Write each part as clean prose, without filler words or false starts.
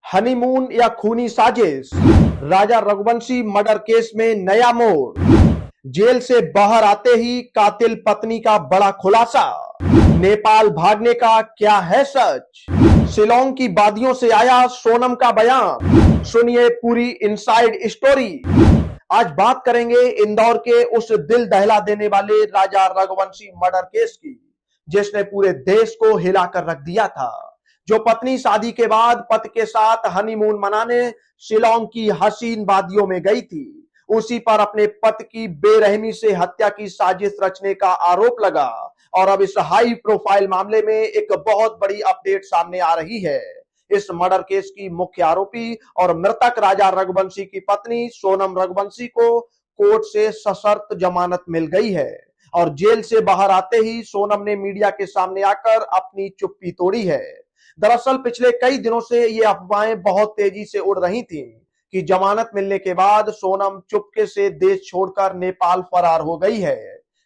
Honeymoon या खूनी साजिश, राजा रघुवंशी मर्डर केस में नया मोड़, जेल से बाहर आते ही कातिल पत्नी का बड़ा खुलासा, नेपाल भागने का क्या है सच, शिलोंग की वादियों से आया सोनम का बयान, सुनिए पूरी इनसाइड स्टोरी। आज बात करेंगे इंदौर के उस दिल दहला देने वाले राजा रघुवंशी मर्डर केस की, जिसने पूरे देश को हिलाकर रख दिया था। जो पत्नी शादी के बाद पति के साथ हनीमून मनाने शिलोंग की हसीन वादियों में गई थी, उसी पर अपने पति की बेरहमी से हत्या की साजिश रचने का आरोप लगा। और अब इस हाई प्रोफाइल मामले में एक बहुत बड़ी अपडेट सामने आ रही है। इस मर्डर केस की मुख्य आरोपी और मृतक राजा रघुवंशी की पत्नी सोनम रघुवंशी को कोर्ट से सशर्त जमानत मिल गई है। और जेल से बाहर आते ही सोनम ने मीडिया के सामने आकर अपनी चुप्पी तोड़ी है। दरअसल पिछले कई दिनों से ये अफवाहें बहुत तेजी से उड़ रही थीं कि जमानत मिलने के बाद सोनम चुपके से देश छोड़कर नेपाल फरार हो गई है।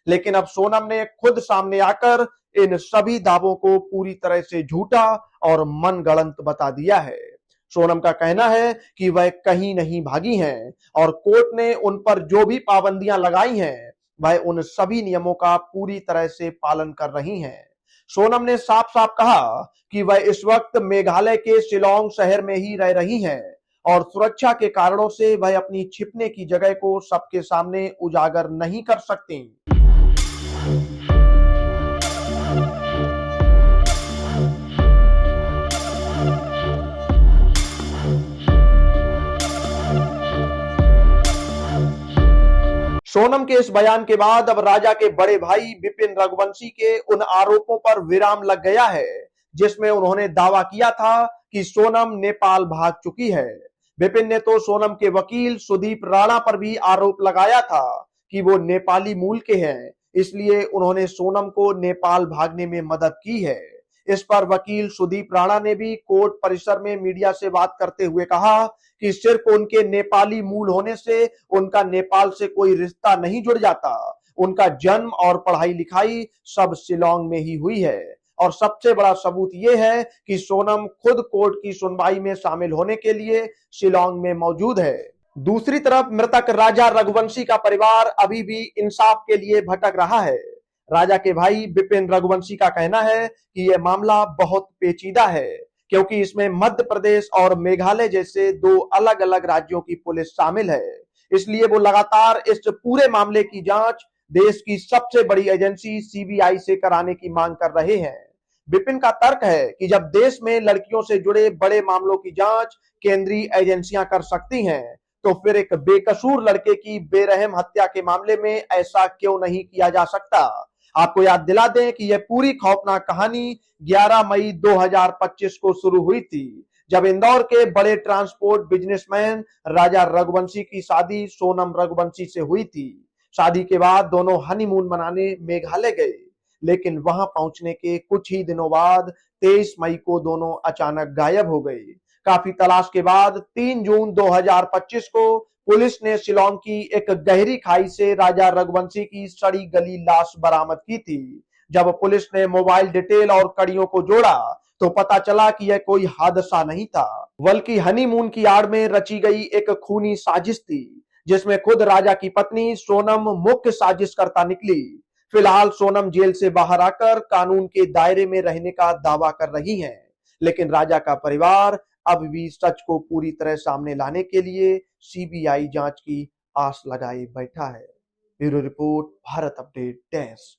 लेकिन अब सोनम ने खुद सामने आकर इन सभी दावों को पूरी तरह से झूठा और मनगढ़ंत बता दिया है। सोनम का कहना है कि वह कहीं नहीं भागी हैं और कोर्ट ने उन पर जो भी पाबंदियां लगाई हैं वह उन सभी नियमों का पूरी तरह से पालन कर रही हैं। सोनम ने साफ साफ कहा कि वह इस वक्त मेघालय के शिलोंग शहर में ही रह रही हैं और सुरक्षा के कारणों से वह अपनी छिपने की जगह को सबके सामने उजागर नहीं कर सकती। सोनम के इस बयान के बाद अब राजा के बड़े भाई विपिन रघुवंशी के उन आरोपों पर विराम लग गया है, जिसमें उन्होंने दावा किया था कि सोनम नेपाल भाग चुकी है। विपिन ने तो सोनम के वकील सुदीप राणा पर भी आरोप लगाया था कि वो नेपाली मूल के हैं, इसलिए उन्होंने सोनम को नेपाल भागने में मदद की है। इस पर वकील सुदीप राणा ने भी कोर्ट परिसर में मीडिया से बात करते हुए कहा कि सिर्फ उनके नेपाली मूल होने से उनका नेपाल से कोई रिश्ता नहीं जुड़ जाता। उनका जन्म और पढ़ाई लिखाई सब शिलोंग में ही हुई है और सबसे बड़ा सबूत यह है कि सोनम खुद कोर्ट की सुनवाई में शामिल होने के लिए शिलोंग में मौजूद है। दूसरी तरफ मृतक राजा रघुवंशी का परिवार अभी भी इंसाफ के लिए भटक रहा है। राजा के भाई विपिन रघुवंशी का कहना है कि यह मामला बहुत पेचीदा है, क्योंकि इसमें मध्य प्रदेश और मेघालय जैसे दो अलग अलग राज्यों की पुलिस शामिल है। इसलिए वो लगातार इस पूरे मामले की जांच देश की सबसे बड़ी एजेंसी सीबीआई से कराने की मांग कर रहे हैं। विपिन का तर्क है कि जब देश में लड़कियों से जुड़े बड़े मामलों की जांच केंद्रीय एजेंसियां कर सकती हैं, तो फिर एक बेकसूर लड़के की बेरहम हत्या के मामले में ऐसा क्यों नहीं किया जा सकता। आपको याद दिला दें कि यह पूरी खौफनाक कहानी 11 मई 2025 को शुरू हुई थी, जब इंदौर के बड़े ट्रांसपोर्ट बिजनेसमैन राजा रघुवंशी की शादी सोनम रघुवंशी से हुई थी। शादी के बाद दोनों हनीमून मनाने मेघालय गए, लेकिन वहां पहुंचने के कुछ ही दिनों बाद 23 मई को दोनों अचानक गायब हो गए। काफी तलाश के बाद 3 जून 2025 को पुलिस ने शिलोंग की एक गहरी खाई से राजा रघुवंशी की सड़ी गली लाश बरामद की थी। जब पुलिस ने मोबाइल डिटेल और कड़ियों को जोड़ा तो पता चला कि यह कोई हादसा नहीं था, बल्कि हनीमून की आड़ में रची गई एक खूनी साजिश थी, जिसमें खुद राजा की पत्नी सोनम मुख्य साजिशकर्ता निकली। फिलहाल सोनम जेल से बाहर आकर कानून के दायरे में रहने का दावा कर रही हैं, लेकिन राजा का परिवार अब भी सच को पूरी तरह सामने लाने के लिए सीबीआई जांच की आस लगाए बैठा है। Bureau report, Bharat update desk.